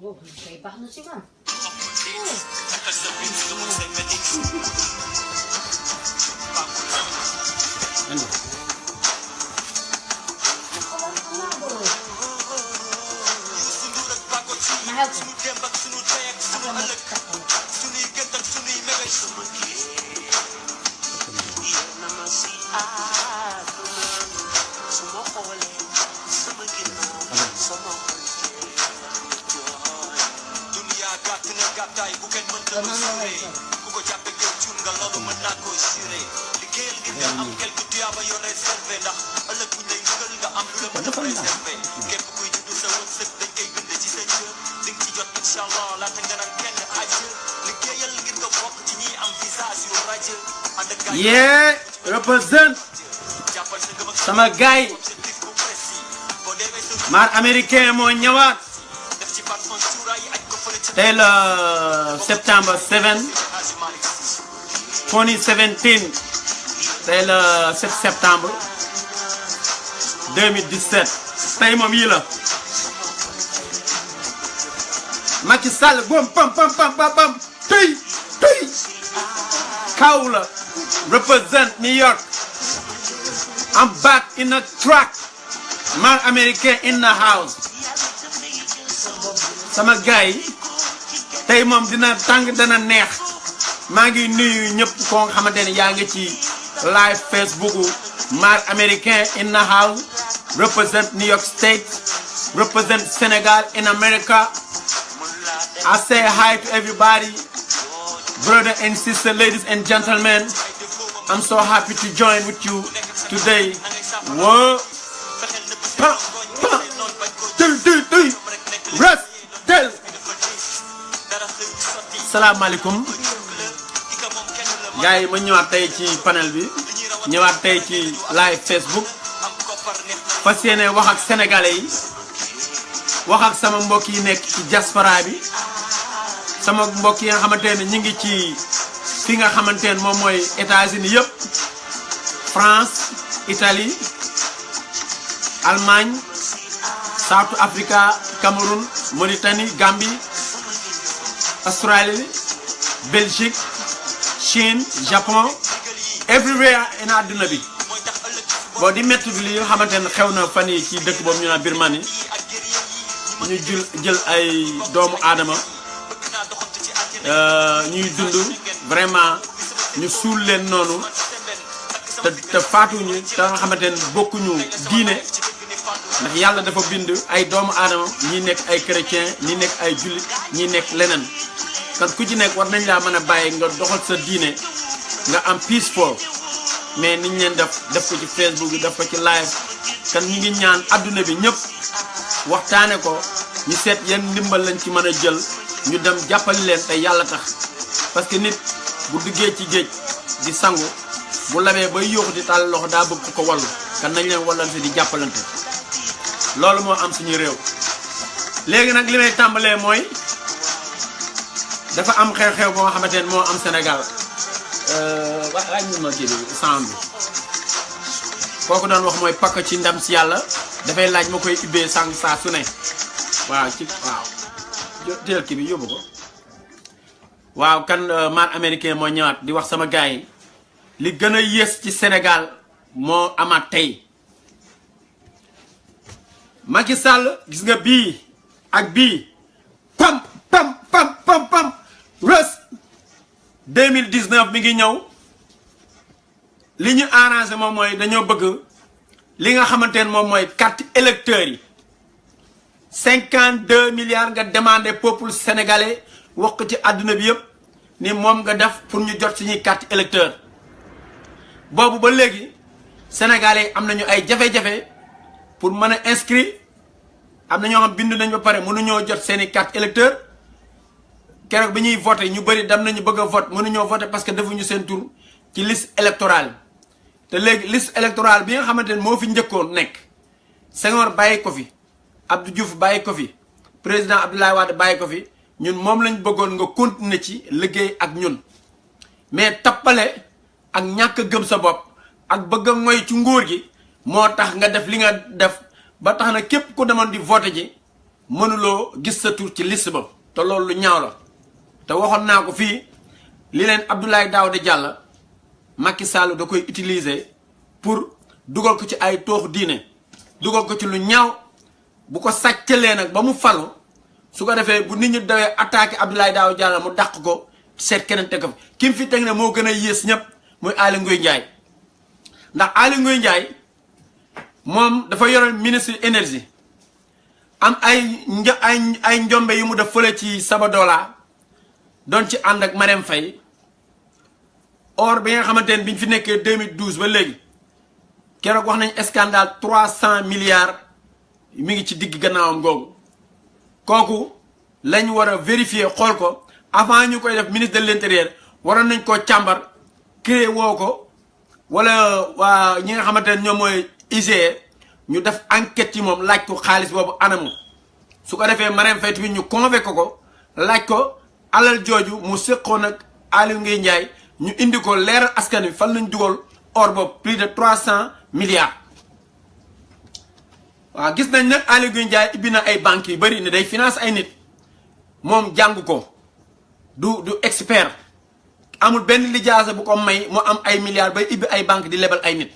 Oh, kay baax na si man. Ano? Mahal ko. Yeah, represent sama gaay maar américain moo ñëwaat tey la septembre 7 2017 tey la 7 septembre 2017 tey moom yi la Macky Sall bom pam pam pam pam tey kaw la represent New York. I'm back in the track. Man American in the house. Sama gay tay mom dina tang dana neex. Ma ngi nuyu ñepp ko xamantene ya nga ci live Facebook Man American in the house. Represent New York State. Represent Senegal in America. I say hi to everybody. Brother and sister, ladies and gentlemen, I'm so happy to join with you today. Whoa. Rest. Tell. Salam alaikum. Guys, ma ñëwaat tay ci panel bi, ñëwaat tay ci live Facebook. Fas yéene wax ak sénégalais yi, wax ak sama mbokk yi nekk ci diaspora bi. Sama mbokk yi nga xamantene ñi ngi ci fi nga xamantene mom moy États-Unis yépp France, Italie, Allemagne, South Africa, Cameroun, Mauritanie, Gambie, Australie, Belgique, Chine, Japon, everywhere in aduna bi. Bo di metti li nga xamantene xewna fan yi ci dëkk boobu ñu na Birmanie ñu jël ay doomu adama ñuy dund vraiment ñu suul leen noonu te faatuñu te nga xamante ne bokkuñu diine ndax yàlla dafa bind ay doomu aadama ñi nekk ay chrétien ñi nekk ay jullit ñi nekk leneen kan ku ci nekk war nañ laa mën a bàyyi nga doxal sa diine nga am peaceful mais niñ leen def ko ci Facebook def ko ci live kan ñi ngi ñaan adduna bi ñëpp waxtaane ko ñu seet yan ndimbal lañ ci mën a jël ñu dem jàppali leen te yàlla tax parce que nit bu duggee ci géej di sangu bu labee bay yóoxu di tàll loxo daa bëgg ko wallu kan nañ leen wallante di jàppalante loolu moo am suñu réew léegi nag li may tàmbalee mooy dafa am xew-xew boo nga xamante ne moo am Sénégal waaj ñu ma kii bi sang bi kooku doon wax mooy pakk ci ndam si yàlla dafay laaj ma koy ubbee sang saa su ne waaw ci waaw teel kii bi yóbbu ko waaw kan Man American moo ñëwaat di wax sama gars yi li gën a yées ci Sénégal moo amaat tey Macky Sall gis nga bii ak bii pam pam pam pam pam res 2019 mi ngi ñëw li ñu arrangé moom mooy dañoo bëgg li nga xamante ne moom mooy carte électeurs yi 52 milliards nga demandé peuple sénégalais wax ko ci àdduna bi yëpp ni moom nga def pour ñu jot suñuy carte électeur boobu ba léegi sénégalais am nañu ay jafe-jafe pour mën a inscrit am na ñoo xam bind nañ ba pare mënuñoo jot seeni carte électeur keroog bi ñuy voté ñu bëri dem nañu bëgg a vote mënuñoo voté parce que defuñu seen tour ci liste électorale te léegi liste électorale bi nga xamante ne moo fi njëkkoon nekk Senghor bàyyi ko fi Abdou Diouf bàyyi ko fi président Abdoulaye Wade bàyyi ko fi ñun moom lañ bëggoon nga continuer ci liggéey ak ñun mais tappale ak ñàkk gëm sa bopp ak bëgg a ngoy ci nguur gi moo tax nga def li nga def ba tax na képp ku demoon di voté ji mënuloo gis sa tur ci liste ba te loolu lu ñaaw la te waxoon naa ko fii li leen Abdoulaye Daouda Diallo Macky Sall da koy utiliser pour dugal ko ci ay toox diine dugal ko ci lu ñaaw bu ko sàccalee nag ba mu falu su ko defee bu nit ñi dawee attaqué Abdoulaye Daouda Diallo mu dàq ko seet keneen teg ko ki mu fi teg ne moo gën a yées ñëpp muy Aly Ngouille Ndiaye ndax Aly Ngouille Ndiaye moom dafa yoroon ministre énergie am ay njombe yu mu def fële ci Sabadola doon ci ànd ak Marème Faye or bi nga xamante ne biñ fi nekkee 2012 ba léegi keroog wax nañ scandale 300 milliards mi ngi ci digg gannaawam googu kooku lañ war a vérifier xool ko avant ñu koy def ministre de l'intérieur waroon nañ koo càmbar créé woo ko wala waa ñi nga xamante ne ñoom mooy IGE ñu def enquête ci moom laaj ko xaalis boobu anamu su ko defee Marème Faye tamit ñu convoqué ko laaj ko alal jooju mu séqoon ak Aly Ngouille Ndiaye ñu indi ko leeral askan wi fan lañ dugal or boobu plus de 300 milliards. waaw gis nañ nag Aly Ngouille Ndiaye ibbi na ay banques yu bëri ne day finance ay nit moom jàng ko du expert amul benn lijaasa bu ko may mu am ay milliards bay ibbi ay banques di lebal ay nit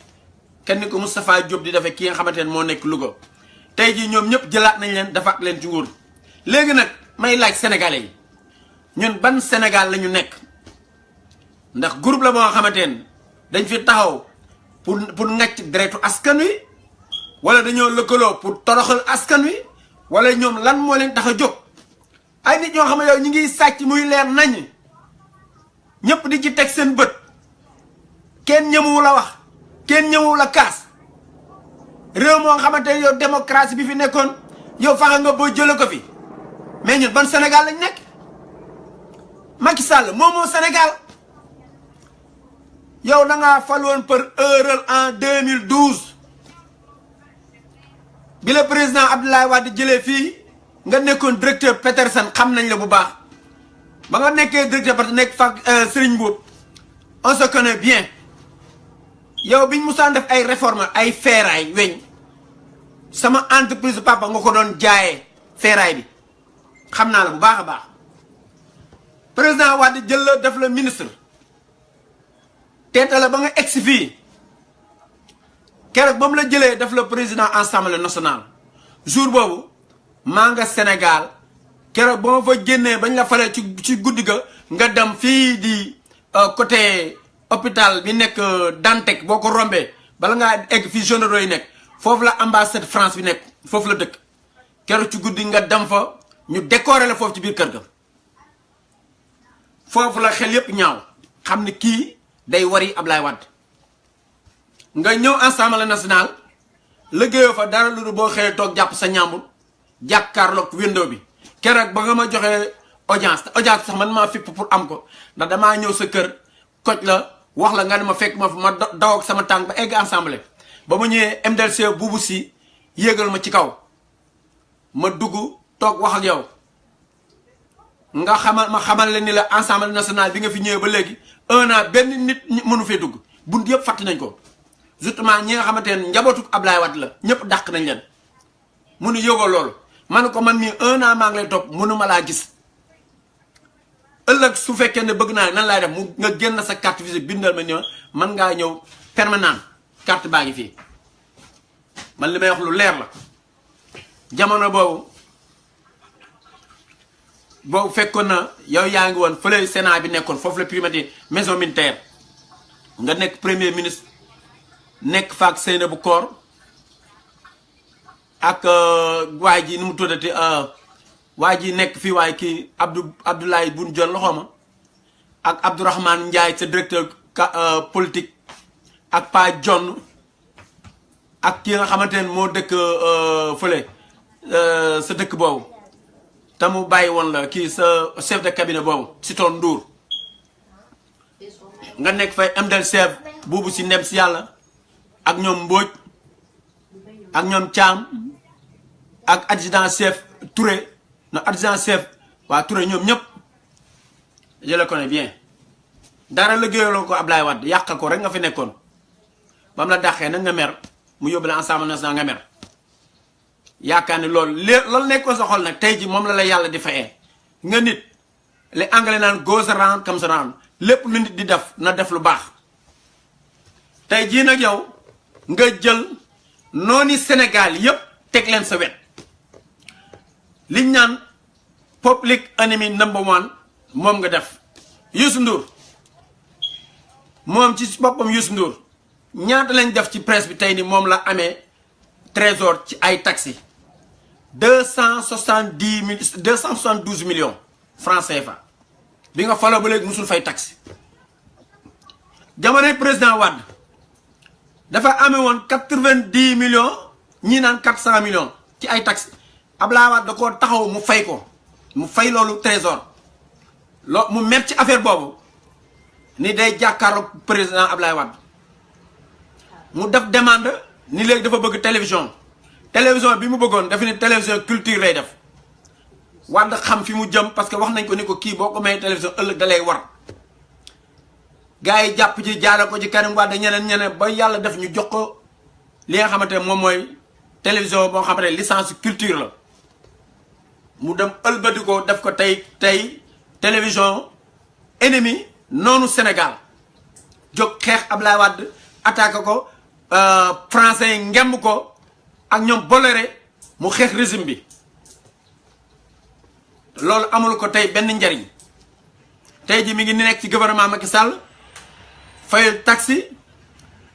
kenn ni ko Moustapha Diop di defee ki nga xamante ne moo nekk Louga tey jii ñoom ñëpp jëlaat nañ leen defaat leen ci nguur léegi nag may laaj sénégalais yi ñun ban Sénégal la ñu nekk ndax groupe la boo xamante ne dañ fi taxaw pour ngàcc deretu askan wi wala dañoo lëkkaloo pour toroxal askan wi wala ñoom lan moo leen tax a jóg ay nit ñoo xam ne yow ñu ngi sàcc muy leer nañ ñëpp di ci teg seen bët kenn ñëmuwu la wax kenn ñëmuwu la kaas réew moo xamante ne yow démocratie bi fi nekkoon yow faxa nga boo jële ko fi mais ñun ban Sénégal lañ nekk Macky Sall moomoo Sénégal yow da ngaa fal woon par erreur en 2012 bi le président Abdoulaye Wade jëlee fii nga nekkoon directeur Petersen xam nañ la bu baax ba nga nekkee directeur parce que nekk fa Serigne Mboup on se connaît bien yow biñ musaan def ay réforme ay feeraay weñ sama entreprise papa nga ko doon jaayee feeraay bi xam naa la bu baax a baax président Wade jël la def la ministre teeta la ba nga egsi fii keroog ba mu la jëlee def la président assemblée nationale jour boobu maa nga Sénégal keroog ba ma fa génnee bañ la falee ci guddi ga nga dem fii di côté hôpital bi nekk Dantec boo ko rombee bala ngaa egg fii généraux yi nekk foofu la ambassade France bi nekk foofu la dëkk keroog ci guddi nga dem fa ñu décorer la foofu ci biir kër ga foofu la xel yépp ñaaw xam ne kii day wari Ablaye Wade nga ñëw assemblée nationale liggéeyoo fa dara lu boo xëyee toog jàpp sa ñaambur jàkkaarloog window bi keroog ba nga ma joxee audience sax man maa fipp pour am ko ndax damaa ñëw sa kër koj la wax la nga ne ma fekk ma fa ma daw ak sama tànk ba egg assemblée ba mu ñëwee MDLC buubu si yéegal ma ci kaw ma dugg toog wax ak yow nga xamal leen ni la assemblée nationale bi nga fi ñëwee ba léegi 1 an benn nit mënu fee dugg bunt yëpp fàtt nañ ko justement ñi nga xamante ne njabootu Ablaye Wade la ñëpp dàq nañ leen munu yógoo loolu man ko man mii 1 an maa ngi lay topp mënu ma laa gis ëllëg su fekkee ne bëgg naa nan laay def mu nga génn sa carte visite bindal ma ñëw man ngaa ñëw permanent carte baa ngi fii man li may wax lu leer la jamono boobu fekkoon na yow yaa ngi woon fële Sénat bi nekkoon foofu la primature maison militaire nga nekk premier ministre nekk faak Seynabou Koor ak waa ji nu mu tuddati waa ji nekk fii waaye kii Abdoulaye Boun Dionne loxooma ak Abdourahmane Ndiaye sa directeur politique ak Pa John ak ki nga xamante ne moo dëkk fële sa dëkk boobu te mu bàyyi woon la kii sa chef de cabinet boobu Sitor Ndour nga nekk fay MDLC buubu si ndem si yàlla ak ñoom Mbodj ak ñoom Thiam ak adjudant chef Touré no adjudant chef waa Touré ñoom ñëpp je le connais bien dara liggéeyaloo ko Ablaye Wade yàq ko rek nga fi nekkoon ba mu la dàqee nag nga mer mu yóbbu la Assemblée nationale nga mer yaakaar ni loolu nekkoon sa xol nag tey ji moom la yàlla di fayee nga nit les anglais naan goes around comes around lépp lu nit di def na def lu baax tey jii nag yow nga jël nooni Sénégal yépp teg leen sa wet liñ naan public enemy number one moom nga def Youssou Ndour moom ci boppam Youssou Ndour ñaata lañ def ci presse bi tey ni moom la amee trésor ci ay taxi 272 millions francs CFA bi nga faloo ba léegi musul fay taxi jamonoy président Wade dafa amee woon 90 millions ñii naan 400 millions ci ay taxi Abdoulaye Wade da koo taxaw mu fay ko mu fay loolu trésor mu met ci affaire boobu ni day jàkkaarloog président Abdoulaye Wade mu def demande ni léegi dafa bëgg télévision bi mu bëggoon dafa ni télévision culture lay def Wade xam fi mu jëm parce que wax nañ ko ni ko kii boo ko may télévision ëllëg da lay war gars yi jàpp ci jaare ko ci Karim Wade ñeneen ba yàlla def ñu jox ko li nga xamante ne moom mooy télévision boo xamante ne licence culture la mu dem ëlbati ko def ko tey télévision ennemi noonu Sénégal jóg xeex Ablaye Wade attaqué ko français yi ngemb ko ak ñoom Bolloré mu xeex régime bi loolu amul ko tey benn njariñ tey ji mi ngi nekk ci gouvernement Macky Sall fayul taxi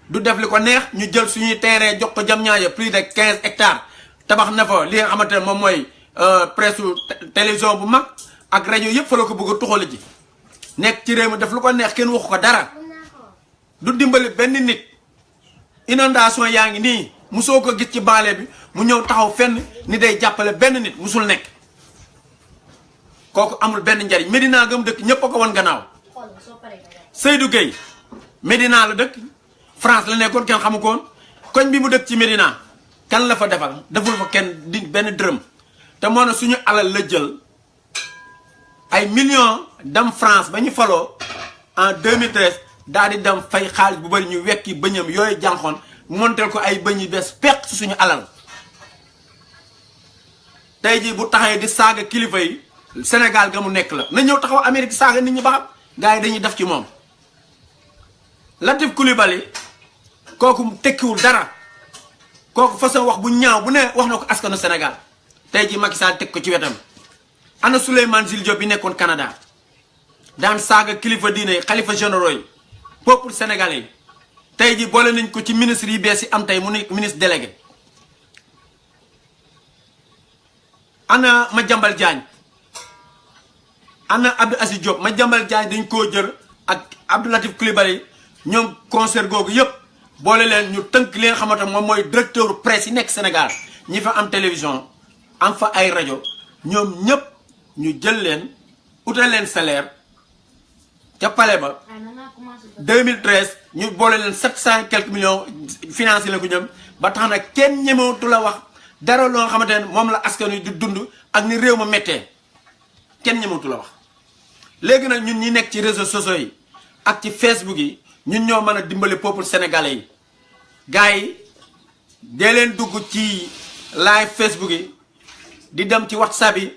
du def li ko neex ñu jël suñuy terrain jox ko Diamniadio plus de 15 hectares tabax na fa li nga xamante ne moom mooy presse télévision bu mag ak rajo yëpp fa la ko bëgg a tuxali ji nekk ci réew mi def lu ko neex kenn waxu ko dara du dimbali benn nit inondation yaa ngi nii musoo ko gis ci banlieue bi mu ñëw taxaw fenn ni day jàppale benn nit musul nekk kooku amul benn njariñ Médina gëm dëkk ñépp a ko wan gannaaw Seydou Gueye Médina la dëkk France la nekkoon kenn xamu ko woon koñ bi mu dëkk ci Médina kan la fa defal deful fa kenn di benn dërëm te moo ne suñu alal la jël ay millions dem France ba ñu faloo en 2013 daal di dem fay xaalis bu bari ñu wekki bëñam yooyu jànxoon montel ko ay bëñ yu bees peq ci suñu alal tey jii bu taxawee di saaga kilifa yi Sénégal ga mu nekk la na ñëw taxaw Amérique saaga nit ñi ba xam gars yi dañuy def ci moom Latif Coulibaly kooku tekkiwul dara kooku façon wax bu ñaaw bu ne wax na ko askanu Sénégal tey jii Macky Sall teg ko ci wetam ana Souleymane Jules Diop bi nekkoon Canada daan saaga kilifa diine yi xalifa généraux yi peuple sénégalais yi tey jii boole nañ ko ci ministre yi bees yi am tey mu ne ministre délégué ana Madiambal Diagne ana Abdou Aziz Diop Madiambal Diagne dañ koo jël ak Abdou Latif Coulibaly ñoom concert googu yëpp boole leen ñu tënk li nga xamante moom mooy directeur presse yi nekk Sénégal ñi fa am télévision am fa ay rajo ñoom ñëpp ñu jël leen utal leen salaire ca palais ba 2013 ñu boole leen 700 quelques millions financé la ko ñoom ba tax na kenn ñemewutu la wax dara loo xamante ne moom la askan wi di dund ak ni réew ma méttee kenn ñemewutu la wax. léegi nag ñun ñi nekk ci réseaux sociaux yi ak ci Facebook yi ñun ñoo mën a dimbali peuple sénégalais yi gars yi dee leen dugg ci live Facebook yi di dem ci WhatsApp yi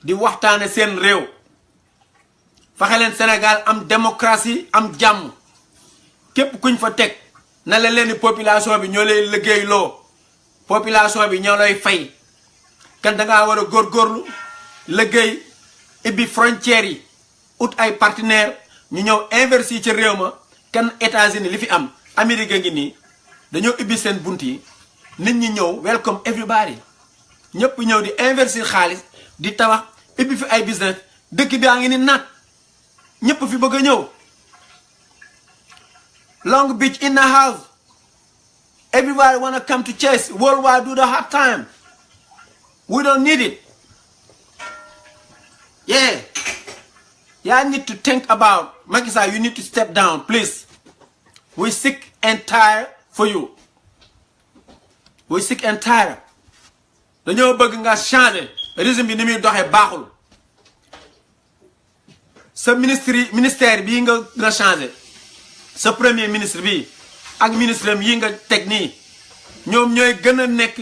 di waxtaane seen réew fexe leen Sénégal am démocratie am jàmm képp kuñ fa teg na la leen population bi ñoo lay liggéey loo population bi ñoo lay fay kan dangaa war a góorgóorlu liggéey ibbi frontières yi ut ay partenaires ñu ñëw investir ci réew ma kenn États-Unis li fi am Amérique a ngi nii dañoo ibbi seen bunt yi nit ñi ñëw welcome everybody ñëpp ñëw di investir xaalis di tabax ibbi fi ay business dëkk bi a ngi ni naat ñëpp fi bëgg a ñëw Long Beach in the house everybody wanna come to Chase worldwide do the hard time we don't need it yeah I need to think about Macky Sall you need to step down please we sick and tired for you we sick and tired dañoo bëgg nga changer régime bi ni muy doxee baaxul sa ministère bii nga changé sa premier ministre bii ak ministre am yi nga teg nii ñoom ñooy gën a nekk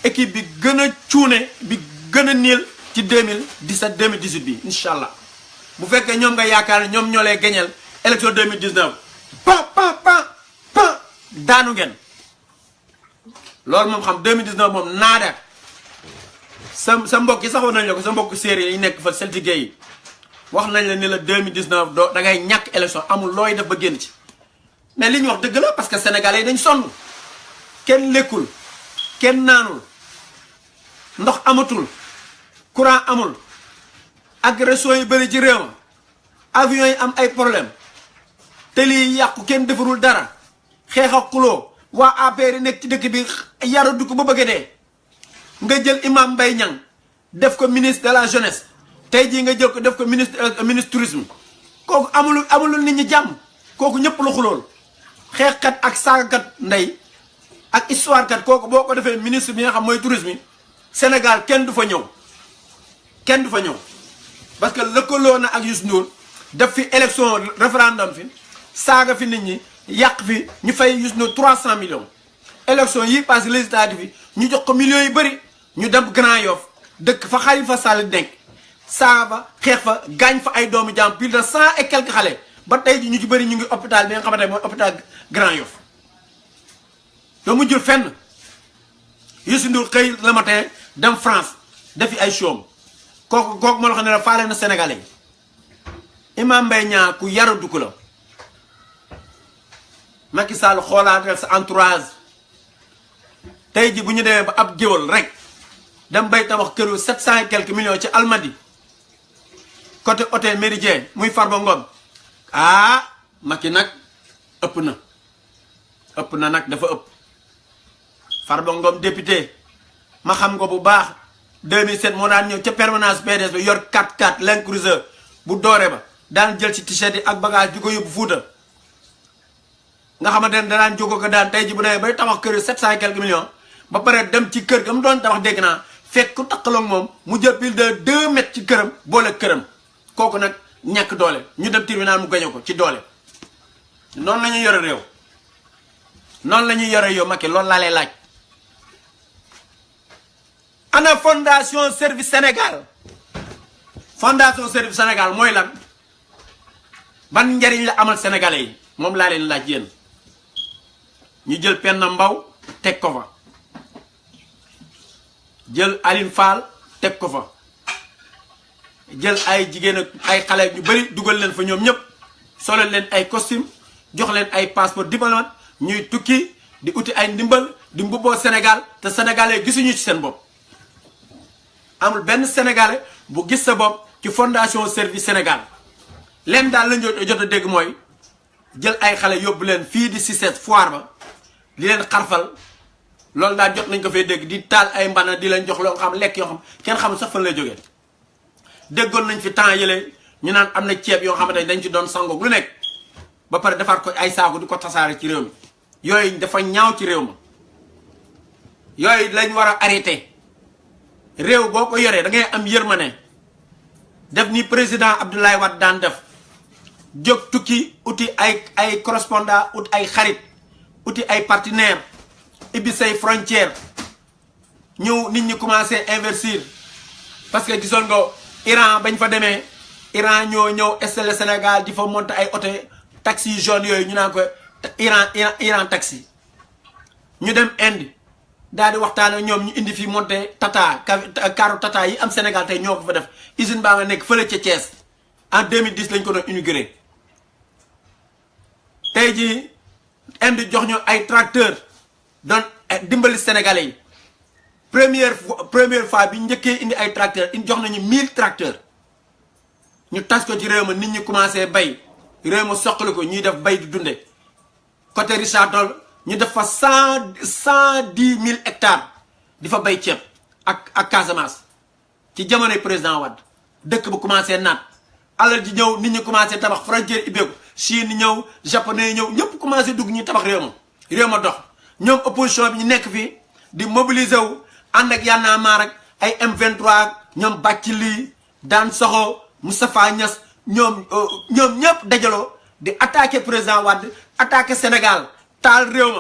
équipe bi gën a cuune bi gën a niil ci 2017 2018 bi incha allah bu fekkee ñoom nga yaakaar ne ñoom ñoo lay gañeel élection 2019 daanu ngeen loolu moom xam 2019 moom naada sa mbokk yi sax wax nañ la ko sa mbokk séeréer yi nekk fa Celtique yi wax nañ la ni la 2019 doo da ngay ñàkk élection amul looy def ba génn ci mais li ñu wax dëgg la parce que sénégalais yi dañ sonn kenn lekkul kenn naanul ndox amatul courant amul agression yi bëri ci réew ma avion yi am ay problème télé yi yàqu kenn defarul dara xeex ak xuloo waa APR yi nekk ci dëkk bi yaru du ko ba bëgg dee nga jël Imam Mbaye Niang def ko ministre de la jeunesse tey jii nga jël ko def ko ministre tourisme kooku amulul nit ñi jàmm kooku ñëpp la xulool xeexkat ak saagakat ndey ak histoire kat kooku boo ko defee ministre bi nga xam mooy tourisme yi Sénégal kenn du fa ñëw kenn du fa ñëw parce que lëkkaloo na ak Youssou Ndour def fi élection référendum fi saaga fi nit ñi yàq fi ñu fay Youssou Ndour 300 millions élection yi passé législative yi ñu jox ko millions yu bëri ñu dem Grand Yoff dëkk fa Khalifa Sall denk saaga fa xeex fa gaañ fa ay doomu jàmm plus de 100 et quelques xale ba tey ji ñu ci bëri ñu ngi hôpital bi nga xamante ne mooy hôpital Grand Yoff doo mu jël fenn Youssou Ndour xëy le matin dem France defi ay show kooku moo la xam ne la faale na Sénégalais yi Imam Mbaye Niang ku yaru dugg la Macky Sall xoolaatal sa entourage tey ji bu ñu demee ba ab géwal rek dem bay tabax këru 700 et quelques millions ci Almadi côté hôtel Méridien muy Farba Ngom ah Macky nag ëpp na nag dafa ëpp Farba Ngom député ma xam ko bu baax 2007 moo daan ñëw ca permanence PDS ba yor 4x4 Land Cruiser bu doore ba daan jël ci t-shirt yi ak bagage di ko yóbbu Fuuta nga xamante ne danaan jógo ko daan tey ji bu demee bay tabax kër 700 et quelques millions ba pare dem ci kër ga mu doon tabax dégg naa fekk ku takkaloog moom mu jël plus de 2 mètres ci këram boole këram kooku nag ñàkk doole ñu dem tribunal mu gañe ko ci doole noonu la ñuy yore réew noonu la ñuy yore yow Macky loolu laa lay laaj ana fondation service Sénégal fondation service Sénégal mooy lan ban njariñ la amal sénégalais yi moom laa leen laaj yéen ñu jël Penda Mbow teg ko fa jël Aline Fall teg ko fa jël ay jigéen ak ay xale ñu bëri dugal leen fa ñoom ñëpp solal leen ay costume jox leen ay passeport diplomate ñuy tukki di uti ay ndimbal di mbubboo Sénégal te sénégalais gisuñu ci seen bopp amul benn sénégalais bu gis sa bopp ci fondation service Sénégal leen daal lañ jot a dégg mooy jël ay xale yóbbu leen fii di Cissesse foire ba di leen xarfal loolu daal jot nañ ko fay dégg di taal ay mbana di leen jox loo xam lekk yoo xam kenn xamul sax fan lay jógee déggoon nañ fi temps yële ñu naan am na ceeb yoo xamante ne dañ ci doon sangoog lu nekk ba pare defaat ko ay saako di ko tasaare ci réew mi yooyu dafa ñaaw ci réew ma yooyu lañ war a arrêté réew boo ko yoree da ngay am yërmande def ni président Abdoulaye Wade daan def jóg tukki uti ay correspondant ut ay xarit uti ay partenaire ibbi say frontière ñëw nit ñi commencé investir parce que gisoon nga Iran bañ fa demee Iran ñoo ñëw installé Sénégal di fa monter ay oto taxi jaune yooyu ñu naan ko Iran taxi ñu dem Inde daal di waxtaan ak ñoom ñu indi fi monter Tata kaaru Tata yi am Sénégal tey ñoo ko fa def usine baa nga nekk fële ca Thiès en 2010 lañ ko doon inauguré tey jii Inde jox ñu ay tracteur doon dimbali Sénégalais yi première fois bi njëkkee indi ay tracteur jox nañu 1000 tracteurs ñu tas ko ci réew ma nit ñi commencé bay réew ma soqali ko ñuy def bay di dunde côté Richard Toll ñu def fa 110 000 hectares di fa bay ceeb ak Casamance ci jamonoy président Wade dëkk bu commencé naat alal ji ñëw nit ñi commencé tabax frontière ibbeeku Chine ñëw japonais ñëw ñëpp commencé dugg ñuy tabax réew ma dox ñoom opposition bi ñu nekk fii di mobiliser wu ànd ak Y'en a marre ak ay M23 ñoom Bathily Dane Sakho Moustapha Niasse ñoom ñëpp dajaloo di attaquer président Wade attaquer Sénégal taal réew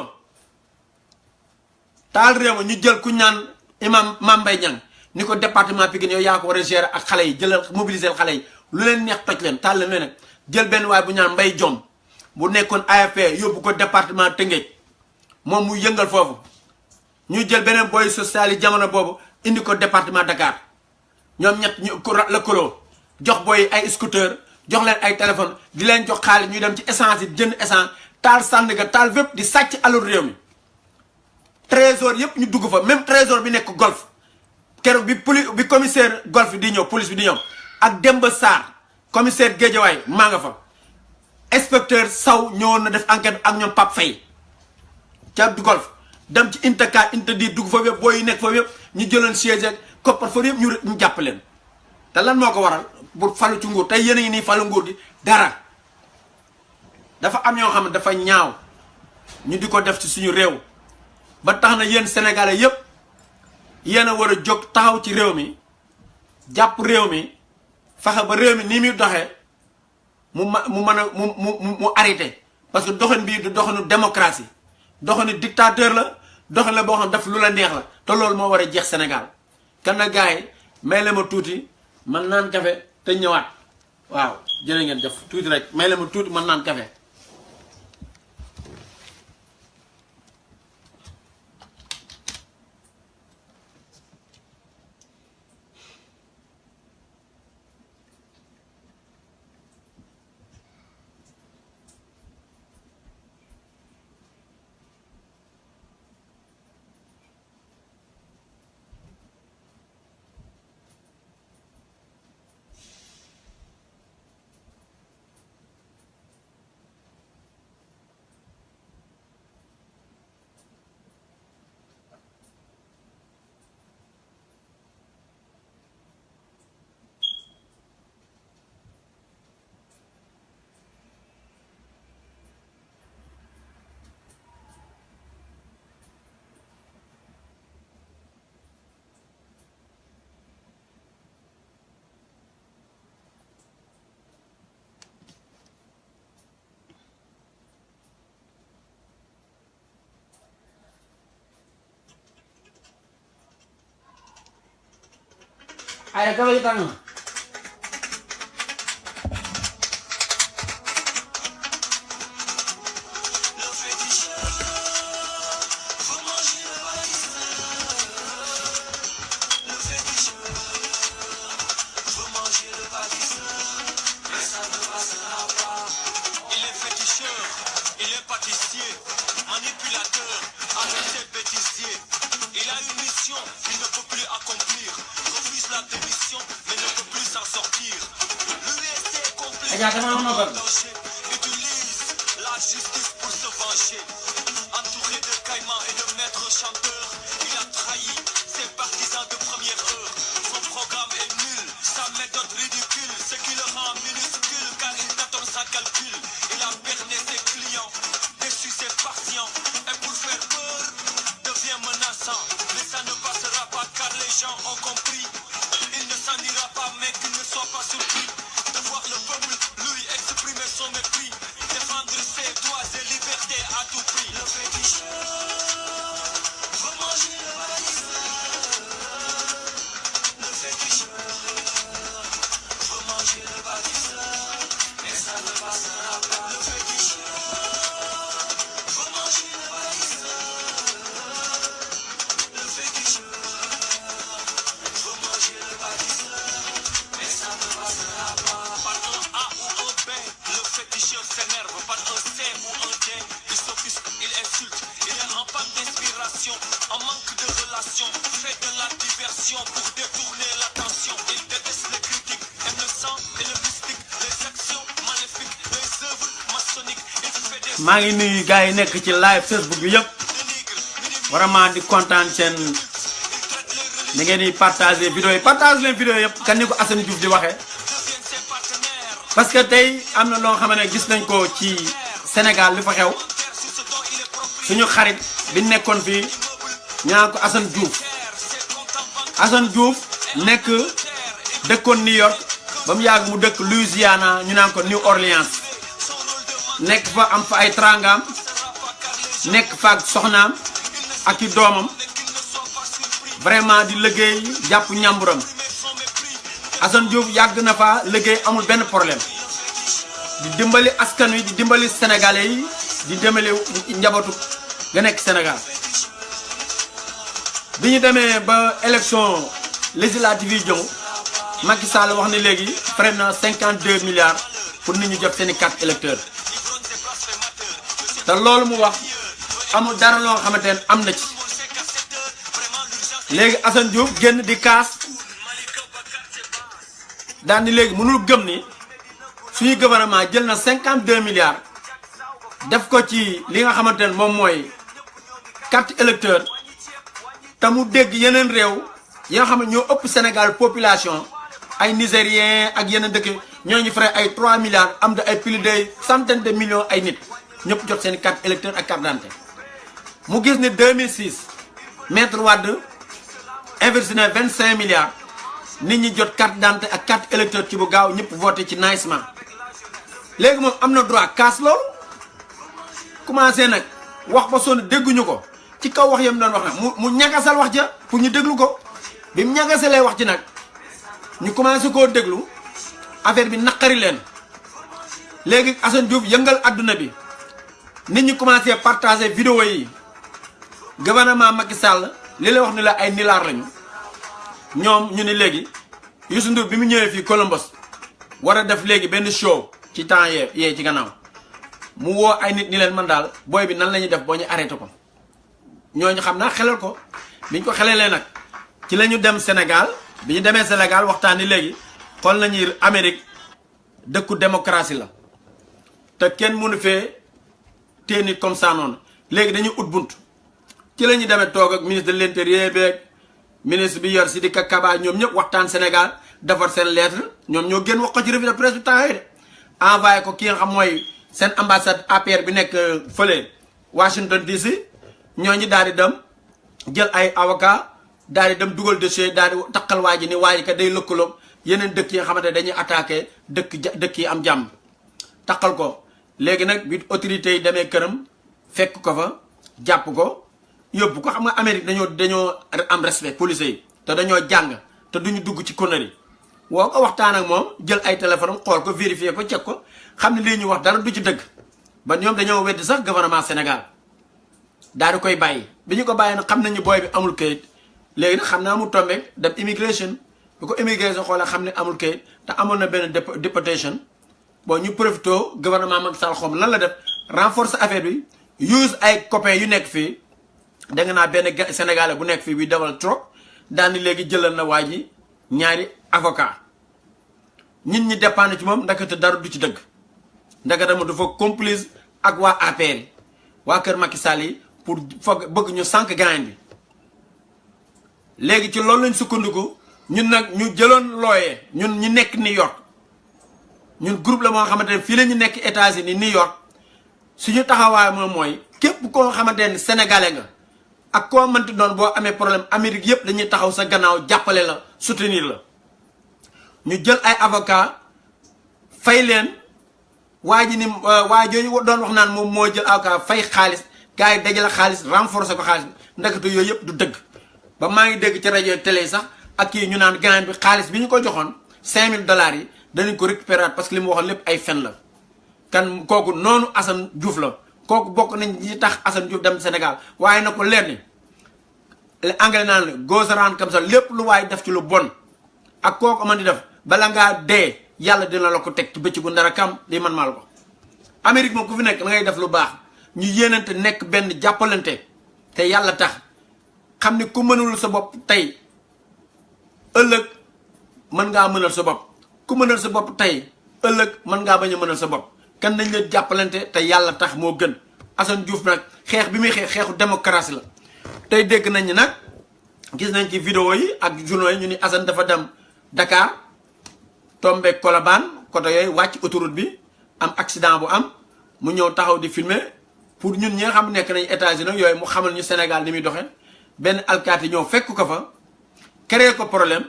ma ñu jël ku ñaan imam Mame Mbaye Niang ni ko département Pikine yow yaa ko war a gérer ak xale yi jëlal mobiliser xale yi lu leen neex toj leen taal leen leneen jël benn waay bu ñaan Mbaye Diom bu nekkoon AFP yóbbu ko département Tëngéej moom mu yëngal foofu ñu jël beneen boy social yi jamono boobu indi ko département Dakar ñoom ñett ñu la koloo jox boy ay scooter jox leen ay téléphone di leen jox xaalis ñuy dem ci essence yi jënd essence taal Sandaga taal fépp di sàcc alal réew mi trésor yëpp ñu dugg fa même trésor bi nekk golf keroog bi commissaire golf di ñëw police bi di ñëw ak Demba Sarr commissaire Guédiawaye maa nga fa inspecteur Sow ñëwoon na def enquête ak ñoom Pape Faye ca golf dem ci intaka interdit dugg fa yëpp booy yi nekk fa yëpp ñu jëloon siège ak koppar fa yëpp ñu jàpp leen te lan moo ko waral pour falu ci nguur tey yéen a ngi nii falu nguur gi dara dafa am yoo xam ne dafa ñaaw ñu di ko def ci suñu réew ba tax na yéen sénégalais yëpp yéen a war a jóg taxaw ci réew mi jàpp réew mi fexe ba réew mi nii muy doxee mu mën a mu arrêté parce que doxin bii du doxinu démocratie doxinu dictateur la doxin la boo xam daf lu la neex la te loolu moo war a jeex Sénégal kan na gars yi may la ma tuuti man naan kafe te ñëwaat waaw jërë ngeen jëf tuuti rek may la ma tuuti man naan kafe ay kafe yi tàng Aja dama ma noppal utilise la justice pour se venger. Entouré de caïmans et de maîtres chanteurs, il a trahi ses partisans de première heure. Son programme est nul, sa méthode ridicule, ce qui le rend minuscule car il tâtonne sans calcul. Il a berné ses clients, déçu ses patients, et pour faire peur devient menaçant. Mais ça ne passera pas car les gens ont compris. Il ne s'en ira pas mais qu'il ne soit pas surpris de voir le peuple lui exprimer son mépris, défendre ses droits et libertés à tout prix. Le féticheur veut manger le bâtisseur. Le féticheur veut manger le bâtisseur, mais ça ne passera pas. Le féticheur veut manger le bâtisseur. Le féticheur veut manger le bâtisseur, mais ça ne passera pas. Par un A ou un B, le féticheur s'énerve. Par un C ou un D, il s'offusque, il insulte. Il est en panne d'inspiration, en manque de relation. Fait de la diversion pour détourner l'attention. Il déteste les critiques, aime le sang et le mystique. Les actions maléfiques, les œuvres maçonniques. Il fait des maa ngi nuyu gars yi nekk ci live Facebook bi yëpp vraiment di kontaan seen ni ngeen di partager vidéo yi partage leen vidéo yëpp kan ni ko Assane Diouf di waxee parce que tey am na loo xam ne gis nañ ko ci Sénégal li fa xew suñu xarit bi nekkoon fii ñaan ko Assane Diouf nekk dëkkoon New York ba mu yàgg mu dëkk Louisiana ñu naan ko New Orleans nekk fa am fa ay trangaam nekk fa ak soxnaam ak i doomam vraiment di liggéey jàpp ñàmburam Assane Diouf yàgg na fa liggéey amul benn problème di dimbali askan wi di dimbali sénégalais yi di dimbali njabootu ga nekk Sénégal bi ñu demee ba élection législative yi jëw Macky Sall wax ni léegi frais na 52 milliards pour nit ñu jot seeni carte électeur te loolu mu wax amul dara loo xamante ne am na ci léegi Assane Diouf génn di kaas daan ni léegi mënul gëm ni suñu gouvernement jël na 52 milliards def ko ci li nga xamante ne moom mooy carte électeur te mu dégg yeneen réew yi nga xam ne ñoo ëpp Sénégal population ay nigériens ak yeneen dëkk ñoo ñu frais ay 3 milliards am da ay plus de centaines de millions ay nit ñëpp jot seen carte électeur ak carte d'identité mu gis ni 2006 Maître Wade investi na 25 milliards nit ñi jot carte d'identité ak carte électeur ci bu gaaw ñëpp voté ci nicement léegi moom am na droit kaas loolu commencé nag wax ba sonn dégguñu ko ci kaw wax yam doon wax nag mu ñagasal wax ja pour ñu déglu ko bi mu ñagasalee wax ci nag ñu commencé koo déglu affaire bi naqari leen léegi Assane Diouf yëngal adduna bi nit ñi commencé partager vidéo yi gouvernement Macky Sall li lay wax ni la ay nilaar lañu ñoom ñu ni léegi Youssou Ndour bi mu ñëwee fii Columbus war a def léegi benn show ci temps yee ci gannaaw mu woo ay nit ni leen man daal booy bi nan la ñuy def boo ñu arrêté ko ñooñu xam naa xelal ko biñ ko xelelee nag ci la ñu dem Sénégal bi ñu demee Sénégal waxtaan ni léegi xool nañu Amérique dëkku démocratie la te kenn mënu fee téye nit comme ça noonu léegi dañuy ut bunt ci la ñu demee toog ak ministre de l'intérieur beeg ministre bi yor Sidiki Kaba ñoom ñëpp waxtaan Sénégal defar seen lettre ñoom ñoo génn wax ko ci revue de presse bi temps yooyu de envoyé ko ki nga xam mooy seen ambassade APR bi nekk fële Washington DC ñooñu daal di dem jël ay avocat daal di dem dugal dossier daal di takkal waa ji ni waa ji ka day lëkkaloog yeneen dëkk yi nga xamante dañuy attaqué dëkk yi am jàmm takkal ko léegi nag bi autorités yi demee këram fekk ko fa jàpp ko yóbbu ko xam nga Amérique dañoo am respect police yi te dañoo jàng te duñu dugg ci connerie woo ko waxtaan ak moom jël ay téléphone xool ko vérifier ko check ko xam ne lii ñu wax dara du ci dëgg ba ñoom dañoo weddi sax gouvernement Sénégal daal di koy bàyyi bi ñu ko bàyyi nag xam nañu booy bi amul kayit léegi nag xam naa mu tombeek dem immigration bi ko immigration xoolee xam ne amul kayit te amoon na benn déportation bon ñu profité gouvernement Macky Sall xom lan la def renforcer affaire bi use ay copains yu nekk fii da nga naa benn sénégalais bu nekk fii bi dawal trop daal ni léegi jëlal na waa ji ñaari avocat nit ñi dépendre ci moom ndakate dara du ci dëgg ndakate mu dafa complice ak waa APR waa kër Macky Sall yi pour foog bëgg ñu sànq gaañ bi léegi ci loolu lañ sukkandiku ñun nag ñu jëloon looyee ñun ñu nekk New York ñun groupe la moo xamante ne fii la ñu nekk États-Unis New York suñu taxawaay moom mooy képp koo xamante ne sénégalais nga ak koo mënti doon boo amee problème Amérique yëpp dañuy taxaw sa gannaaw jàppale la soutenir la ñu jël ay avocat fay leen waa ji ni waa jooju doon wax naan moom moo jël avocat fay xaalis gars yi dajale xaalis renforcer ko xaalis bi ndekete yooyu yëpp du dëgg ba maa ngi dégg ci rajo télé sax ak kii ñu naan gaañ bi xaalis bi ñu ko joxoon $5000 yi danañ ko récupérer parce que li mu waxoon lépp ay fen la kan kooku noonu Assane Diouf la kooku bokk nañ ñi tax Assane Diouf dem Sénégal waaye na ko leer ni anglais naan la goes around comme ça lépp lu waaye def ci lu bon ak kooku man di def bala ngaa dee yàlla dina la ko teg ci bëccëgu ndara kam di man maal ko Amérique moom ku fi nekk da ngay def lu baax ñu yéenante nekk benn jàppalante te yàlla tax xam ni ku mënul sa bopp tey ëllëg mën ngaa mënal sa bopp ku mënal sa bopp tey ëllëg mën ngaa bañ a mënal sa bopp kan nañ leen jàppalante te yàlla tax moo gën Assane Diouf nag xeex bi muy xeexu démocratie la tey dégg nañ ni nag gis nañ ci vidéo yi ak journaux yi ñu ni Assane dafa dem Dakar tombé Colobane côté yooyu wàcc autoroute bi am accident bu am mu ñëw taxaw di filmer pour ñun ñi nga xam nekk nañ États-Unis yooyu mu xamal ñu Sénégal ni muy doxee benn alkaati ñëw fekk ko fa créé ko problème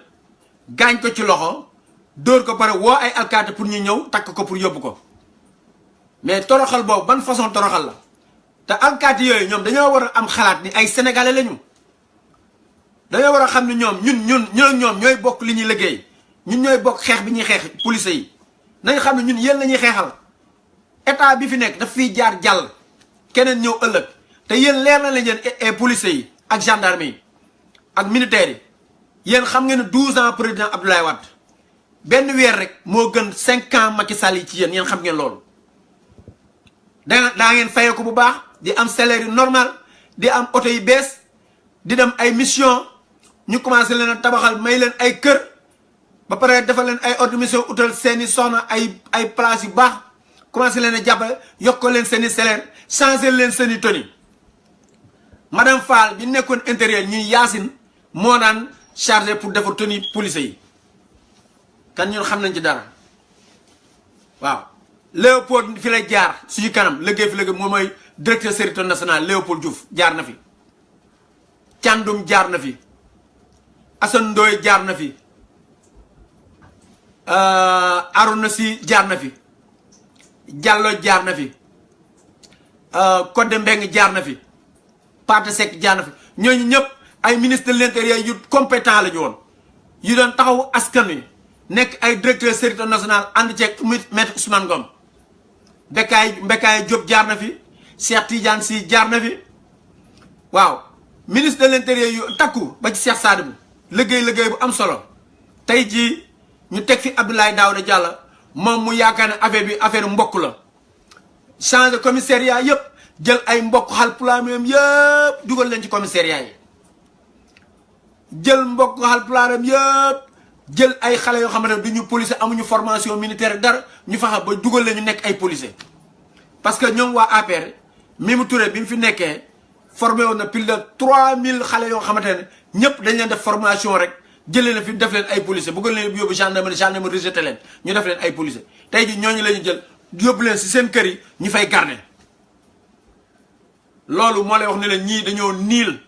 gaañ ko ci loxo dóor ko pare woo ay alkaati pour ñu ñëw takk ko pour yóbbu ko mais toroxal boobu ban façon toroxal la te alkaati yooyu ñoom dañoo war a am xalaat ni ay sénégalais lañu dañoo war a xam ne ñoom ñun ñoom ñooy bokk li ñuy liggéey ñun ñooy bokk xeex bi ñuy xeex police yi nañ xam ne ñun yéen la ñuy xeexal état bi fi nekk daf fiy jaar jàll keneen ñëw ëllëg te yéen leer na leen yéen police yi ak gendarme yi ak militaires yi yéen xam ngeen ne 12 ans président Abdoulaye Wade benn weer rek moo gën 5 ans Macky Sall yi ci yéen xam ngeen loolu daa ngeen fayee ko bu baax di am salaire yu normal di am oto yu bees di dem ay mission ñu commencé leen a tabaxal may leen ay kër ba pare defal leen ay ordre de mission utal seeni soxna ay place yu baax commencé leen a jàppale yokk leen seeni salaire changé leen seeni tenue madame Fall bi nekkoon intérieur ñuy Yacine moo daan chargé pour defar tenue police yi kan ñun xam nañ ci dara waaw Léopold fi lay jaar suñu kanam liggéey fi liggéey moom mooy directeur sécurité nationale Léopold Diouf jaar na fi Thiandoum jaar na fi Assane Ndoye jaar na fi Arouna Sy jaar na fi Diallo jaar na fi Codé Mbeng jaar na fi Pathé Seck jaar na fi ñooñu ñëpp ay ministre de l'intérieur yu compétent la ñu woon yu doon taxawu askan wi nekk ay directeur sécurité nationale ànd ceeg maître Ousmane Ngom Mbekaay Diop jaar na fi Cheikh Tidiane Sy jaar na fi waaw ministre de l'intérieur yu takku ba ci Cheikh Sadibou liggéey bu am solo tey jii ñu teg fi Abdoulaye Daouda Diallo moom mu yaakaar ne affaire mbokk la changé commissariat yëpp jël ay mbokk Haalpulaar yëpp dugal leen ci commissariat yi jël mbokk Haalpulaaram yëpp jël ay xale yoo xamante ne du ñu policier amuñu formation militaire dara ñu fexe ba dugal leen ñu nekk ay policier parce que ñoom waa APR Mimi Touré bi mu fi nekkee formé woon na plus de 3000 xale yoo xamante ne ñëpp dañ leen def formation rek jëlee na fi def leen ay policier bëggoon leen yóbbu gendarmerie rejeté leen ñu def leen ay policier tey ji ñooñu la ñu jël yóbbu leen si seen kër yi ñu fay garder loolu moo lay wax ne leen ñii dañoo niil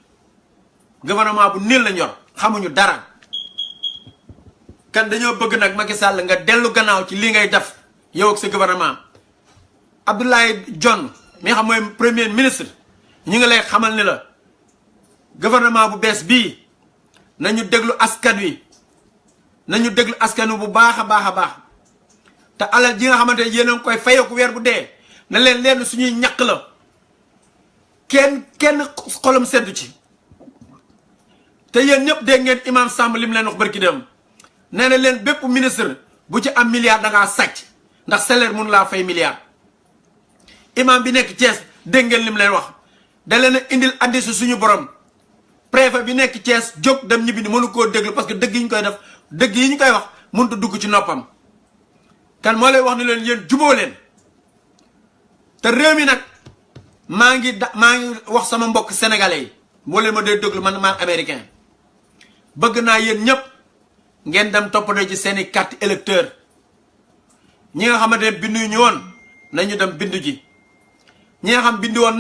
gouvernement bu niil lañ yor xamuñu dara kan dañoo bëgg nag Macky Sall nga dellu gannaaw ci li ngay def yow ak sa gouvernement Abdoulaye Dione mi xam mooy premier ministre ñu ngi lay xamal ni la gouvernement bu bees bii nañu déglu askan wi bu baax a baax te alal ji nga xamante ne yéen a ngi koy fayeeku weer bu dee na leen leen suñuy ñàkk la kenn xolam seddu ci te yéen ñëpp dégg ngeen imam Samb li mu leen wax barki dem nee na leen bépp ministre bu ci am milliard da ngaa sàcc ndax salaire mun laa fay milliard imam bi nekk Thiès dégg ngeen li mu leen wax da leen a indil addi si suñu borom préfet bi nekk Thiès jóg dem ñibbi ni mënu koo déglu parce que dëgg yi ñu koy def dëgg yi ñu koy wax mënut a dugg ci noppam kan moo lay wax ni leen yéen juboo leen te réew mi nag maa ngi wax sama mbokk sénégalais yi moo leen ma dee déglu man américain bëgg naa yéen ñëpp ngeen dem toppatoo ci seeni carte électeur ñi nga xamante ne bindu ñu woon nañu dem bindu ji ñi nga xam bindu woon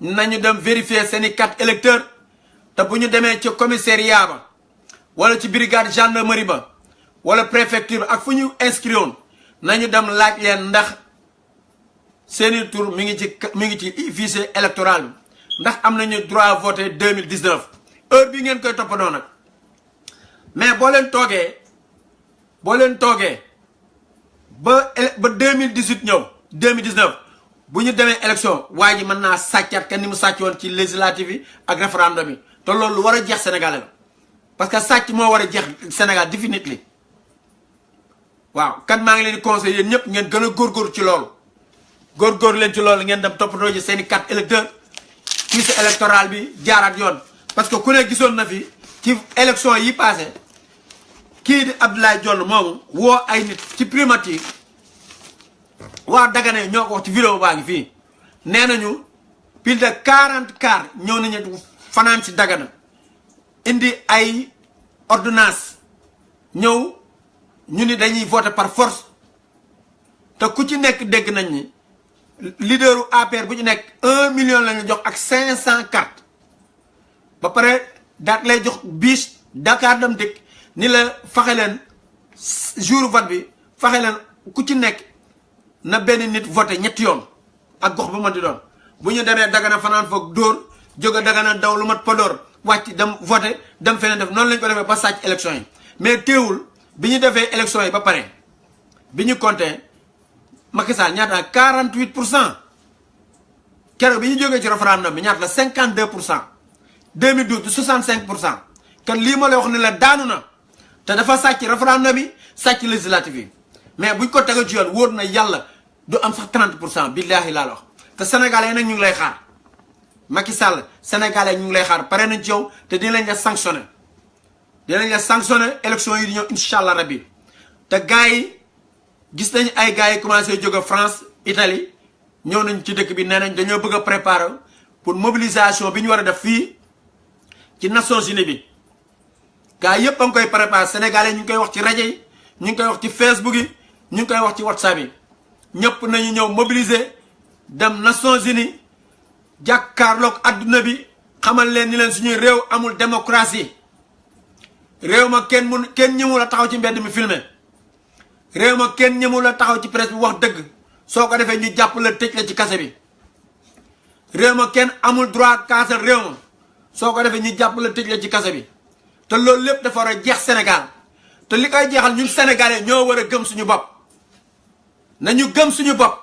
nañu dem vérifier seeni carte électeur te bu ñu demee ci commissariat ba wala ci brigade gendarmerie ba wala préfecture ak fu ñu inscrit woon nañu dem laaj leen ndax seeni tur mi ngi ci fichier électoral bi ndax am nañu droit voter 2019 heure bi ngeen koy toppandoo nag mais boo leen toogee ba 2018 ñëw 2019 bu ñu demee élection waa ji mën naa sàccaat kan ni mu sàcc woon ci législative yi ak référendum yi te loolu lu war a jeex Sénégal la parce que sàcc moo war a jeex Sénégal définitivement waaw kan maa ngi leen di conseiller yéen ñëpp ngeen gën a góorgóorlu ci loolu góorgóorlu leen ci loolu ngeen dem toppatoo ji seen i carte électeur fichier électoral bi jaaraat yoon parce que ku ne gisoon na fi ci élection yi passé kii di Abdoulaye Dione moomu woo ay nit ci primature waa Dagana ñoo ko wax ci vidéo baa ngi fii nee nañu plus de 40 car ñëw nañu fanaan ci Dagana indi ay ordonnance ñëw ñu ni dañuy voter par force te ku ci nekk dégg nañ ni leaderu APR bu ci nekk 1 million lañu jox ak 500 cartes ba pare daat lay jox bis Dakar Dem Dikk ni la fexe leen jour vote bi fexe leen ku ci nekk na benn nit voté ñetti yoon ak gox bu mën di doon bu ñu demee Dagana fanaan foog dóor jóge Dagana daw lu mat Podor wàcc dem voté dem feneen def noonu lañ ko defee ba sàcc élection yi mais teewul bi ñu defee élection yi ba pare bi ñu compté Macky Sall ñaata 48%. keroog bi ñu jógee ci référendum bi ñaata la 52%. 2012 65%. kon lii ma lay wax ne la daanu na te dafa sàcc référendum bi sàcc législatif yi mais buñ ko tegee ci yoon wóor na yàlla du am sax 30%. billaahi laa la wax te sénégalais nag ñu ngi lay xaar Macky Sall sénégalais ñu ngi lay xaar pare nañ ci yow te dinañ la sanctionné. dinañ la sanctionné élection yi di ñëw incha allah rabbi te gars yi gis nañ ay gars yi commencé jóge France Italie ñëw nañ ci dëkk bi nee nañ dañoo bëgg a préparer pour mobilisation bi ñu war a def fii ci Nations Unies bi. gars yëpp a ngi koy préparer sénégalais ñu ngi koy wax ci rajo yi ñu ngi koy wax ci Facebook yi ñu ngi koy wax ci WhatsApp yi ñëpp nañu ñëw mobiliser dem Nations Unies jàkkaarloog adduna bi xamal leen ni leen suñuy réew amul démocratie. réew ma kenn ñëmul a taxaw ci mbedd mi filmé réew ma kenn ñëmul a taxaw ci presse bi wax dëgg soo ko defee ñu jàpp la tëj la ci kase bi réew ma kenn amul droit kaasal réew ma soo ko defee ñu jàpp la tëj la ci kase bi te loolu lépp dafa war a jeex Sénégal te li koy jeexal ñun sénégalais ñoo war a gëm suñu bopp nañu gëm suñu bopp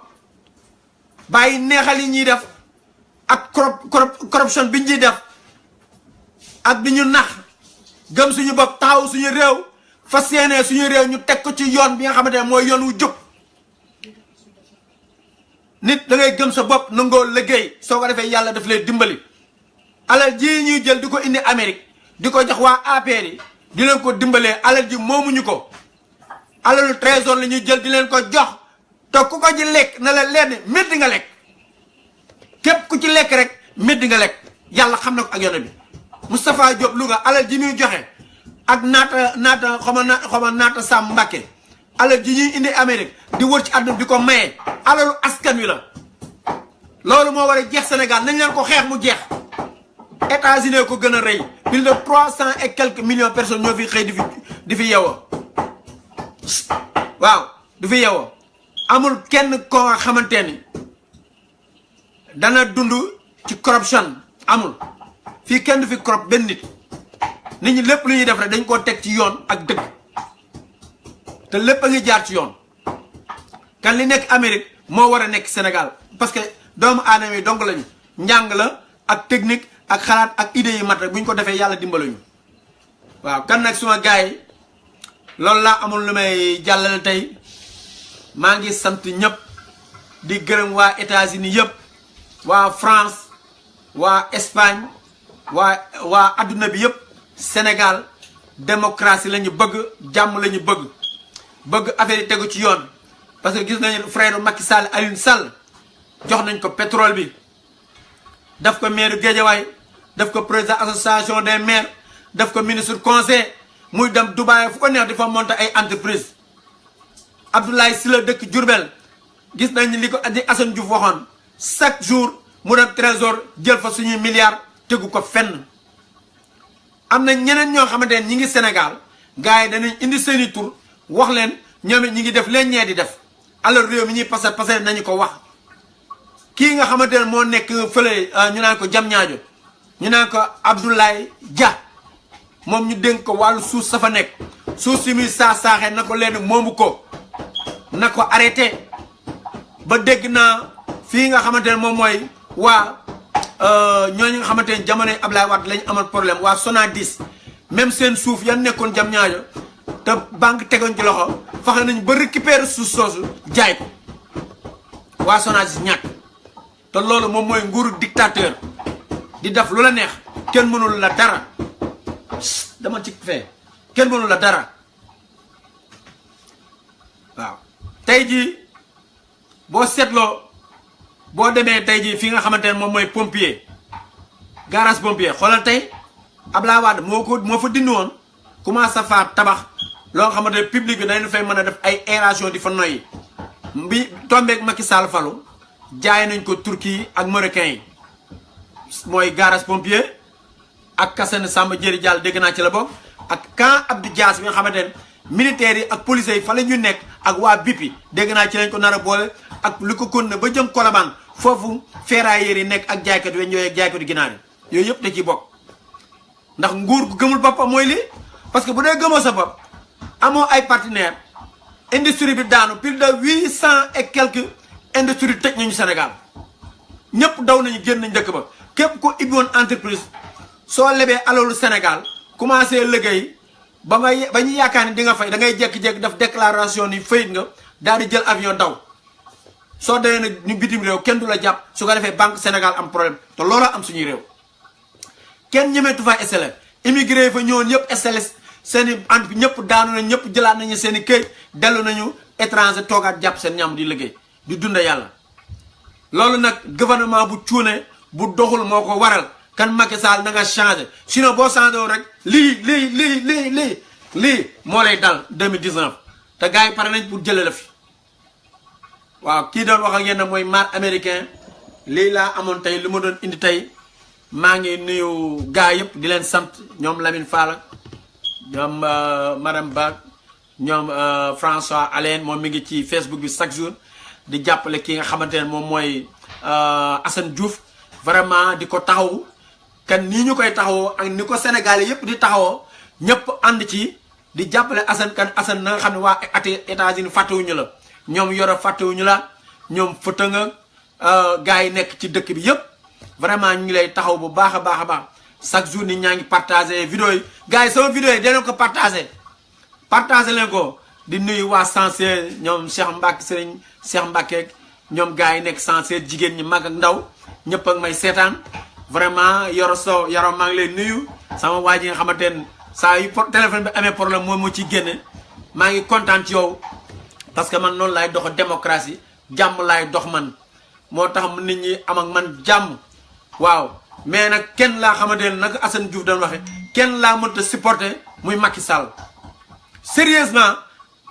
bàyyi neexal yi ñuy def ak corruption bi ñuy def ak bi ñu nax gëm suñu bopp taxaw suñu réew fas yéene suñu réew ñu teg ko ci yoon bi nga xamante ne mooy yoon wu jub nit da ngay gëm sa bopp nangoo liggéey soo ko defee yàlla daf lay dimbali alal ji ñuy jël di ko indi Amérique di ko jox waa APR yi di leen ko dimbalee alal ji moomuñu ko alalu trésor la ñuy jël di leen ko jox te ku ko ci lekk na la leen métti nga lekk képp ku ci lekk rek métti nga lekk yàlla xam na ko ak yoon bi Moustapha Diop Louga alal ji muy joxe ak naata xama naata Sam Mbacké alal ji ñuy indi Amérique di wër ci àdduna di ko maye alalu askan wi la loolu moo war a jeex Sénégal nañ leen ko xeex mu jeex États-Unis ko gën a rëy plus de 300 et quelques millions de personnes ñoo fi xëy di fi yeewoo waaw di fi yeewoo amul kenn koo nga xamante ni dana dund ci corruption amul fii kenn du fi corrupt benn nit ñi lépp lu ñuy def rek dañ koo teg ci yoon ak dëgg te lépp a ngi jaar ci yoon kan li nekk Amérique moo war a nekk Sénégal parce que doomu aadama yi donc lañu njàng la ak technique ak xalaat ak idées yi mat rek bu ñu ko defee yàlla dimbaluñu waaw kan nag suma gars yi loolu laa amul lu may jàllale tey maa ngi sant ñëpp di gërëm waa États-Unis yëpp waa France waa Espagne waa adduna bi yëpp Sénégal démocratie la ñu bëgg jàmm la ñu bëgg affaire yi tegu ci yoon parce que gis nañu frère Macky Sall Aliou Sall jox nañ ko pétrole bi daf ko maire Guédiawaye daf ko président association des maires daf ko ministre conseil muy dem Dubaï fu ko neex di fa monter ay entreprise Abdoulaye Sylla dëkk Diourbel gis nañ li ko di Assane Diouf waxoon chaque jour mu dem trésor jël fa suñuy milliards tegu ko fenn am na ñeneen ñoo xamante ne ñi ngi Sénégal gars yi danañ indi seeni tur wax leen ñoom it ñi ngi def leen ñee di def alors réew mi ñuy passé nañu ko wax kii nga xamante ne moo nekk fële ñu naan ko Diamniadio ñu naan ko Abdoulaye Dia moom ñu dénk ko wàllu suuf sa fa nekk suuf si muy saaxee na ko leen moomu ko na ko arrêté ba dégg naa fii nga xamante ne moom mooy waa ñooñu nga xamante ne jamonoy Ablaye Wade lañu amal problème waa Sonadis même seen suuf yan nekkoon Diamniadio te banque tegoon ci loxo fexe nañu ba récupérer suuf soosu jaay ko waa Sonadis ñàkk te loolu moom mooy nguuru dictateur di def lu la neex kenn mënul la dara dama ci fee kenn mënul la dara waaw tey jii boo seetloo boo demee tey jii fi nga xamante ne moom mooy pompier garage pompier xoolal tey Abdoulaye Wade moo fa dindi woon commencé fa tabax loo nga xamante ne public bi dañu fay mën a def ay aération di fa noyyi bi tombeeg Macky Sall falu jaay nañ ko Turquie ak Marocain yi mooy garage pompier ak Kassane Samba Diéry Diall dégg naa ci la bokk ak camp Abdou Dias bi nga xamante ne militaires yi ak policiers yi fa la ñu nekk ak waa BP dégg naa ci lañ ko nar a boole ak lu ko kon ba jëm Colobane foofu ferrailleurs yi nekk ak jaaykat weñ yooyu ak jaaykatu ginaar yi yooyu yëpp da ciy bokk ndax nguur gu gëmul boppam mooy lii parce que bu dee gëmoo sa bopp amoo ay partenaires industrie bi daanu plus de 800 et quelques industries tëj nañu Sénégal ñëpp daw nañu génn nañ dëkk ba képp ko ibbi woon entreprise soo lebee alalu Sénégal commencé liggéey ba ñu yaakaar ni di nga fay da ngay jékki-jékki def déclaration ni fayit nga daal di jël avion daw soo demee nag ñu bitim réew kenn du la jàpp su ko defee banque Sénégal am problème te looloo am suñuy réew kenn ñemeetu fa SLS immigré fa ñëwoon yëpp SLS seen i entreprise ñëpp daanu nañ ñëpp jëlaat nañu seen i këy dellu nañu étranger toogaat jàpp seen ñam di liggéey di dunda yàlla loolu nag gouvernement bu cuune bu doxul moo ko waral kan Macky Sall na nga changé sinon boo changé woon rek lii moo lay dal 2019 te gars yi pare nañ pour jëlee la fi waaw kii doon wax ak yéen mooy Mar américain lii laa amoon tey li ma doon indi tey maa ngi nuyu gars yëpp di leen sant ñoom Lamine Fall ñoom madame Ba ñoom François Alain moom mi ngi ci Facebook bi chaque jour di jàppale ki nga xamante ne moom mooy Assane Diouf vraiment di ko taxaw kan nii ñu koy taxawoo ak ni ko Sénégalais yëpp di taxawoo ñëpp ànd ci di jàppale Assane kan Assane na nga xam ne waa États-Unis fàttewuñu la ñoom yoro fàttewuñu la ñoom fëtë nga gars yi nekk ci dëkk bi yëpp vraiment ñu ngi lay taxaw bu baax a baax a baax chaque jour nit ñaa ngi partagé vidéo yi gars yi sama vidéo yi danañ ko partagé leen ko di nuyu waa Sensé ñoom Cheikh Mbacke Serigne Cheikh Mbacke ñoom gars yi nekk Sensé jigéen ñi mag ak ndaw ñëpp ak may seetaan vraiment yoro sow yoro maa ngi lay nuyu sama waa ji nga xamante ne saa yu téléphone bi amee problème moom moo ciy génne maa ngi kontaan ci yow parce que man noonu laay dox démocratie jàmm laay dox man moo tax nit ñi am ak man jàmm waaw mais nag kenn laa xamante ne nag Assane Diouf doon waxe kenn laa mënta supporter muy Macky Sall sérieusement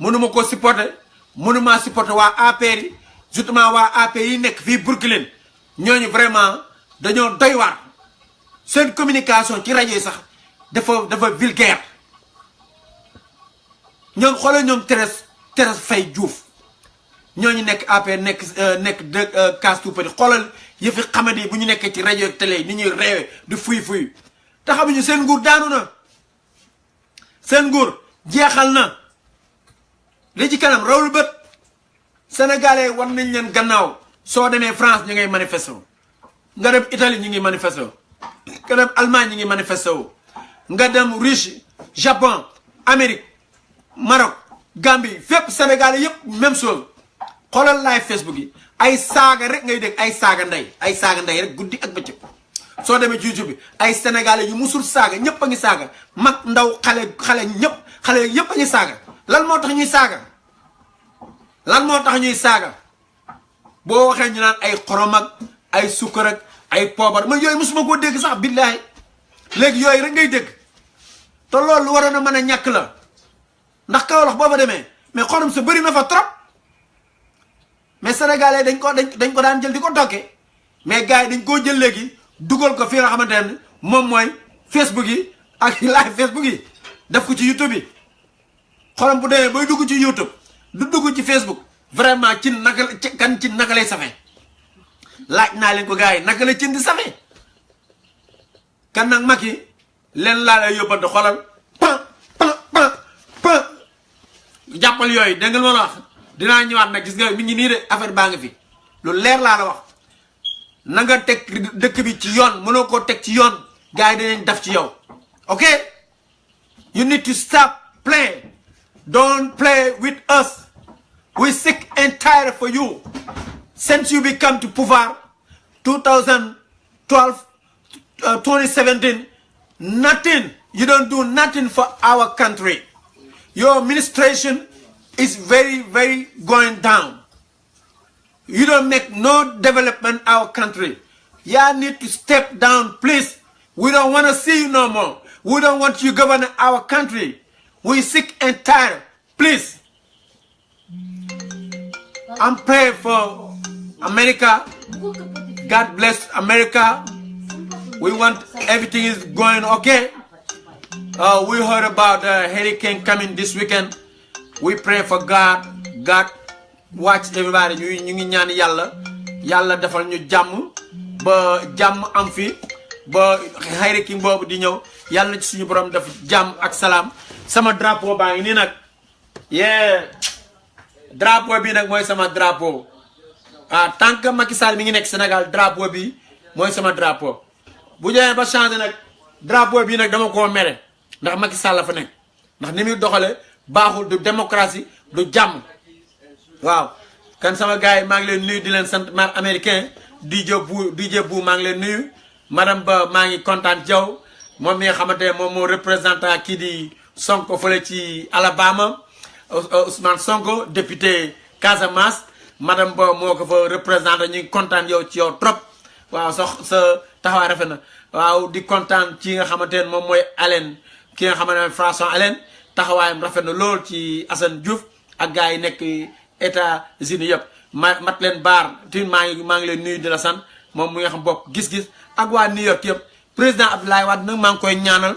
mënuma ko supporter mënuma supporter waa APR yi justement waa APR yi nekk fii Brooklyn ñooñu vraiment dañoo doy waar seen communication ci rajo yi sax dafa vulgaire ñoom xoolal ñoom Thérèse Faye Diouf ñooñu nekk APR nekk de Casse Tout Petit xoolal yëfi xamadi bu ñu nekkee ci rajo ak télé yi ni ñuy reewe di fuy te xamuñu seen nguur daanu na seen nguur jeexal na li ci kanam rawlu bët sénégalais war nañ leen gannaaw soo demee France ñu ngay manifesté nga dem Italie ñu ngi manifesté nga dem Allemagne ñu ngi manifesté nga dem Russie Japon Amérique Maroc Gambie fépp sénégalais yëpp même chose xoolal live Facebook yi ay saaga rek ngay dégg ay saaga ndey rek guddi ak bëccëg soo demee ci YouTube bi ay sénégalais yu musul saaga ñëpp a ngi saaga mag ndaw xale yëpp a ngi saaga lan moo tax ñuy saaga boo waxee ñu naan ay xorom ak ay sukkar ak ay poobar man yooyu musuma koo dégg sax billaahi léegi yooyu rek ngay dégg te loolu waroon a mën a ñàkk la ndax Kaolack boo fa demee mais xorom sa bëri na fa trop mais sénégalais dañ ko daan jël di ko toggee mais gars yi dañ koo jël léegi dugal ko fi nga xamante ne moom mooy Facebook yi ak live Facebook yi def ko ci YouTube yi xorom bu demee bay dugg ci YouTube du dugg ci Facebook vraiment ci naka lay safee laaj naa leen ko gars yi naka la cin di safee kan nag mag yi leen laa lay yóbbante xoolal pan jàppal yooyu dégg nga ma la wax dinaa ñëwaat nag gis nga mi ngi nii de affaire baa ngi fi lu leer laa la wax na nga teg dëkk bi ci yoon mënoo koo teg ci yoon gars yi dinañ def ci yow ok you need to stop playing don't play with us we sick and tired for you since you become to pouvoir 2012 2017 nothing you don't do nothing for our country your administration is very going down. You don't make no development our country. You need to step down, please. We don't want to see you no more. We don't want you govern our country. We sick and tired. Please. I'm praying for America. God bless America. We want everything is going okay. We heard about the hurricane coming this weekend. we pray for God watch everybody ñu ngi ñaan yàlla defal ñu jàmm ba jàmm am fi ba xayri ki boobu di ñëw yàlla na ci suñu borom def jàmm ak salaam sama drapeau baa ngi nii nag drapeau bi nag mooy sama drapeau tant que Macky Sall mi ngi nekk Sénégal drapeau bi mooy sama drapeau bu ñëwee ba changé nag drapeau bi nag dama koo mere ndax Macky Sall la fa nekk ndax ni muy doxale baaxul du démocratie du jàmm waaw kan sama gars yi maa ngi leen nuyu di leen sant mar américain DJ bu maa ngi leen nuyu madame Ba maa ngi kontaan Diaw moom mi nga xamante ne moom moo représentant kii di Sonko fële ci Alabama Ousmane Sonko député Casamance madame Ba moo ko fa représenté ñu ngi kontaan yow ci yow trop waaw sa taxawaay rafet na waaw di kontaan ci nga xamante ne moom mooy Alain ki nga xamante ne François Alain taxawaayam rafet na lool ci Assane Diouf ak gars yi nekk États-Unis yëpp mat leen baar tin maa ngi leen nuyu di la sant moom mu nga xam bokk gis-gis ak waa New York yëpp président Abdoulaye Wade nag maa ngi koy ñaanal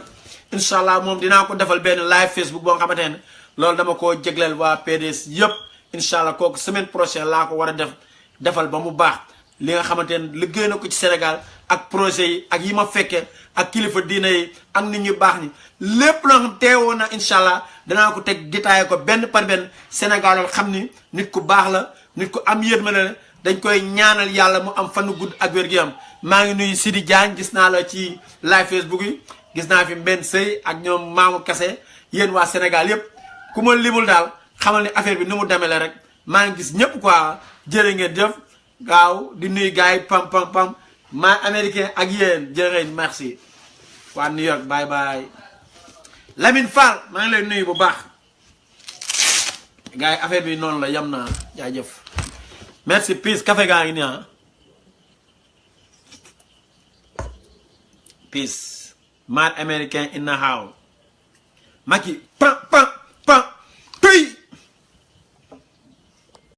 incha allah moom dinaa ko defal benn live Facebook boo nga xamante ne loolu dama koo jégleel waa PDS yëpp incha allah kooku semaine prochaine laa ko war a defal ba mu baax li nga xamante ne liggéey na ko ci Sénégal ak projet yi ak yi ma fekkee ak kilifa diina yi ak nit ñu baax ni lépp loo xam teewoon na incha allah danaa ko teg détaillé ko benn par benn Sénégal xam ni nit ku baax la nit ku am yërmande la dañ koy ñaanal yàlla mu am fanu gudd ak wér-gu-yaram maa ngi nuyu Sidi Diagne gis naa la ci live Facebook yi gis naa fi Mbenn Sey ak ñoom Maamu Kase yéen waa Sénégal yépp ku ma limul daal xamal ni affaire bi ni mu demee la rek maa ngi gis ñëpp quoi jërë ngeen jëf gaaw di nuyu gars yi pam maa américain ak yéen jërë merci waa New York bye bye Lamine Fall maa ngi lay nuyu bu baax gars yi affaire bi noonu la yam naa jaajëf merci peace café gaa ngi nii peace maa américain in the house Macky pam